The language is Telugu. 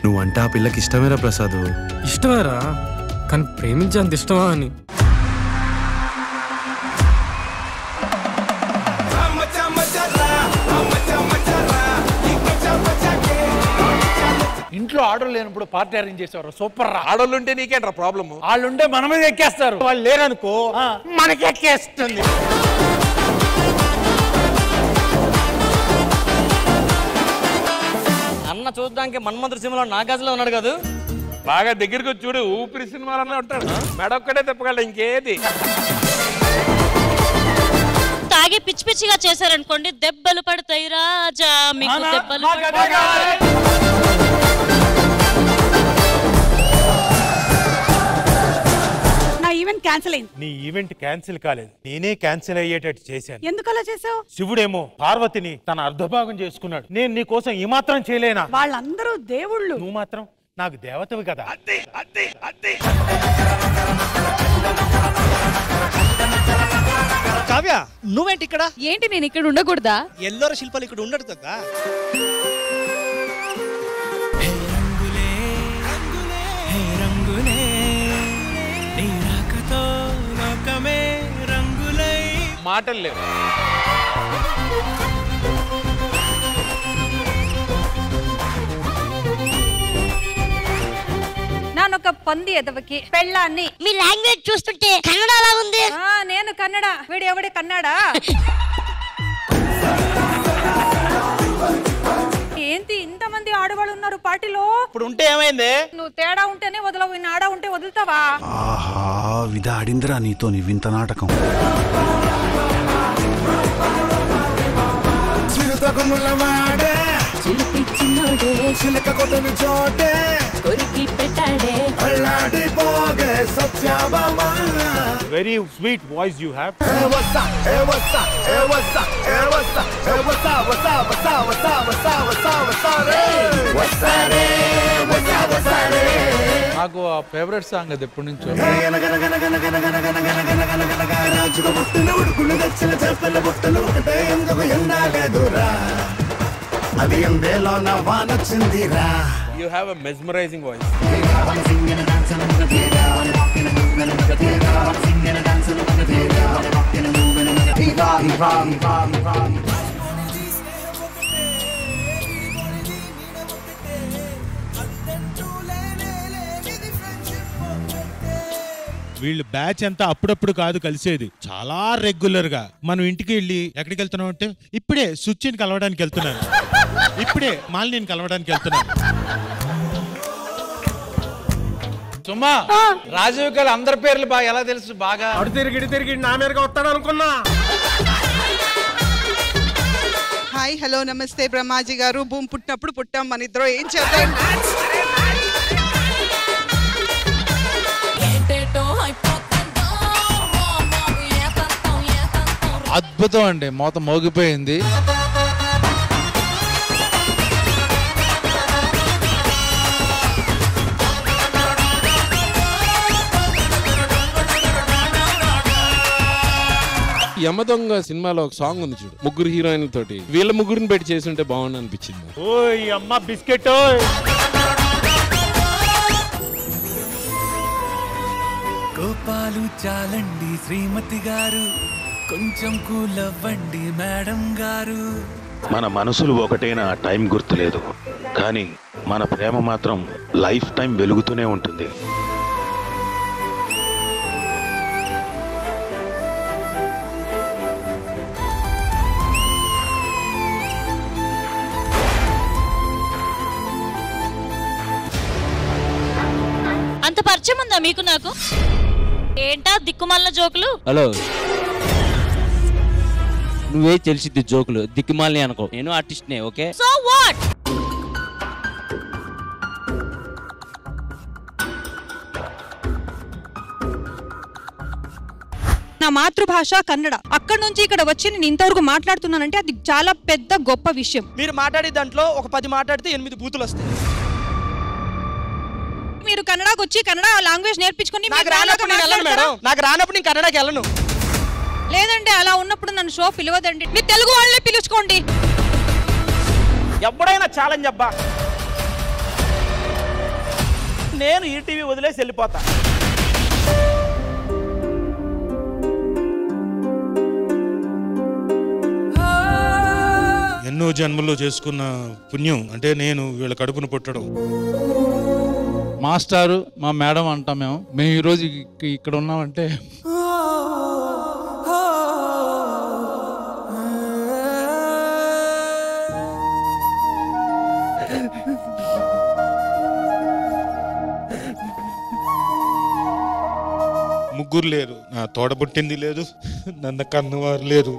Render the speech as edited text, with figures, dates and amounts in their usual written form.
నువ్వంటే ఆ పిల్లకి ఇష్టమేరా ప్రసాద్? ఇష్టమేరా, కానీ ప్రేమించే అంత ఇష్టమా అని. ఇంట్లో ఆర్డర్ లేనప్పుడు పార్టీ అరేంజ్ చేసేవారు. సూపర్ రా. ఆడోళ్ళు ఉంటే నీకేంట్రా ప్రాబ్లమ్? వాళ్ళు ఉంటే మన మీద ఎక్కేస్తారు, వాళ్ళు లేరనుకో మనకి ఎక్కేస్తుంది. అన్న చూడడానికి మన్మంత్రి సినిమాలో నాగాజులో ఉన్నాడు కదా, బాగా దగ్గరికి వచ్చి చూడు, ఊపిరి సినిమాలన్నా ఉంటాడు. మెడొక్కడే తిప్పగల, ఇంకేది. తాగి పిచ్చి పిచ్చిగా చేశారనుకోండి దెబ్బలు పడతాయి రాజా, మీకు దెబ్బలు. నా ఈవెంట్ క్యాన్సిల్ అయింది. నీ ఈవెంట్ క్యాన్సిల్ కాలేదు, నేనే క్యాన్సిల్ అయ్యేటట్టు చేశాను. ఎందుకు అలా చేసావు? శివుడేమో పార్వతిని తన అర్ధభాగం చేసుకున్నాడు. నేను నీ కోసం ఈ మాత్రం చేయలేనా? వాళ్ళందరూ దేవుళ్ళు, నువ్వు మాత్రం నాకు దేవతవి కదా. కావ్య, నువ్వేంటి ఇక్కడ? ఏంటి నేను ఇక్కడ ఉండకూడదా? ఎల్లోర శిల్పాలు ఇక్కడ ఉండడు కదా. మాటలు లేవు. నానొక పంది ఎదవకి పెళ్ళాన్ని. మీ లాంగ్వేజ్ చూస్తుంటే కన్నడ అలా ఉంది. నేను కన్నడ, వీడు ఎవడే కన్నడ. ఏంటి ఇంతమంది ఆడవాళ్ళు ఉన్నారు పార్టీలో? ఇప్పుడు ఉంటే ఏమైంది? నువ్వు తేడా ఉంటేనే వదలవు, ఆడ ఉంటే వదులుతావా? ఆహా, విధాడిందిరా నీతో నీ వింత నాటకం. Very sweet voice you have. నాకు ఆ ఫేవరెట్ సాంగ్ అది ఎప్పటి నుంచో. You have a mesmerizing voice. వీళ్ళు బ్యాచ్ అంతా అప్పుడప్పుడు కాదు కలిసేది, చాలా రెగ్యులర్ గా. మనం ఇంటికి వెళ్ళి ఎక్కడికి వెళ్తున్నాం అంటే, ఇప్పుడే సుచిని కలవడానికి వెళ్తున్నాను, ఇప్పుడే మాలిని కలవడానికి వెళ్తున్నాను. సుమా, రాజీవ్ గారు అందరి పేర్లు బాగా ఎలా తెలుసు? బాగా అడు తిరిగి నా మీదగా వస్తాడు అనుకున్నా. హాయ్, హలో, నమస్తే బ్రహ్మాజీ గారు. భూమి పుట్టినప్పుడు పుట్టాం మన ఇద్దరు, ఏం చేద్దాం? అద్భుతం అండి, మోత మోగిపోయింది. యమదొంగ సినిమాలో ఒక సాంగ్ ఉంది చూడు, ముగ్గురు హీరోయిన్ల తోటి. వీళ్ళ ముగ్గురిని పెట్టి చేసి ఉంటే బాగుండు అనిపించింది. ఓయ్ అమ్మ బిస్కెట్. కోపాలు చాలండి శ్రీమతి గారు, కొంచెం కూల్ అవ్వండి మేడం గారు. మన మనసులు ఒకటైనా టైం గుర్తులేదు, కానీ మన ప్రేమ మాత్రం లైఫ్ టైం వెలుగుతూనే ఉంటుంది. అంత పరిచయం ఉందా మీకు నాకు? ఏంటా దిక్కుమాలిన జోకులు? హలో, నువ్వే తెలిసిద్ది జోకులు, దిక్కుమాలిని అనుకో. నేను ఆర్టిస్ట్నే, ఓకే? So what? నా మాతృభాష కన్నడ. అక్కడ నుంచి ఇక్కడ వచ్చి నేను ఇంతవరకు మాట్లాడుతున్నానంటే అది చాలా పెద్ద గొప్ప విషయం. మీరు మాట్లాడే దాంట్లో ఒక 10 మాట్లాడితే 8 బూతులు వస్తాయి. మీరు కన్నడకు వచ్చి కన్నడ లాంగ్వేజ్ నేర్పించుకొని నాకు రానప్పుడు నేను కన్నడకి వెళ్ళను. లేదంటే అలా ఉన్నప్పుడు నన్ను షో పిలవదండి, మీరు తెలుగు వాళ్ళే పిలుచుకోండి. ఎవడైనా ఛాలెంజ్ అబ్బా. నేను ఈ టీవీ వదిలేసి వెళ్ళిపోతా. ఎన్నో జన్మల్లో చేసుకున్న పుణ్యం అంటే నేను వీళ్ళ కడుపును పుట్టడం. మాస్టారు మా మేడం అంటాం మేము ఈరోజు ఇక్కడ ఉన్నామంటే ముగ్గురు లేరు, నా తోడబుట్టింది లేదు, నన్ను కన్నవారు లేరు.